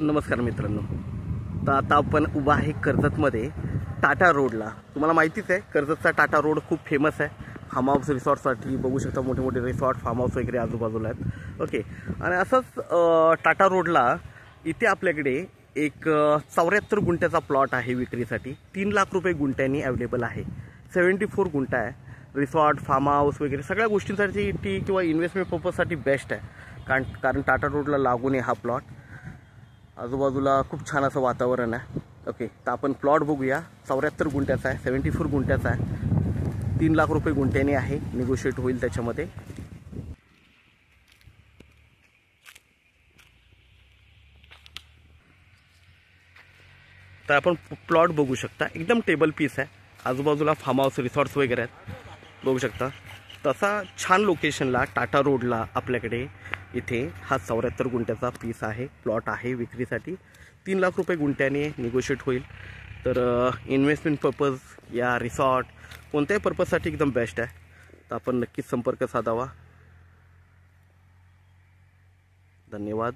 नमस्कार मित्रांनो. तर आता आपण उभा आहे कर्जतमध्ये टाटा रोडला. तुम्हाला माहितीच आहे कर्जतचा टाटा रोड खूप फेमस आहे फार्म हाऊस रिसॉर्टसाठी. बघू शकता मोठे मोठे रिसॉर्ट फार्म हाऊस वगैरे आजूबाजूला आहेत. ओके, आणि असंच टाटा रोडला इथे आपल्याकडे एक 74 गुंठ्याचा प्लॉट आहे विक्रीसाठी. 3 लाख रुपये गुंठ्यांनी अवेलेबल आहे. 74 गुंठा आहे. रिसॉर्ट फार्म हाऊस वगैरे सगळ्या गोष्टींसाठी किंवा इन्व्हेस्टमेंट पर्पजसाठी बेस्ट आहे. कारण टाटा रोडला लागून आहे हा प्लॉट. आजूबाजूला खूप छान असं वातावरण आहे. ओके, तर आपण प्लॉट बघूया. 74 गुंठ्याचा आहे, 74 गुंठ्याचा आहे. 3 लाख रुपये गुंठ्याने आहे. निगोशिएट होईल त्याच्यामध्ये. तर आपण प्लॉट बघू शकता, एकदम टेबल पीस आहे. आजूबाजूला फार्म हाऊस रिसॉर्ट्स वगैरे आहेत, बघू शकता. तसा छान लोकेशनला टाटा रोडला आपल्याकडे इथे हा 74 गुंठ्याचा पीस आहे, प्लॉट आहे विक्रीसाठी. 3 लाख रुपये गुंठ्याने निगोशिएट होईल. तर इन्व्हेस्टमेंट पर्पज या रिसॉर्ट कोणत्याही पर्पजसाठी एकदम बेस्ट आहे. तर आपण नक्कीच संपर्क साधावा. धन्यवाद.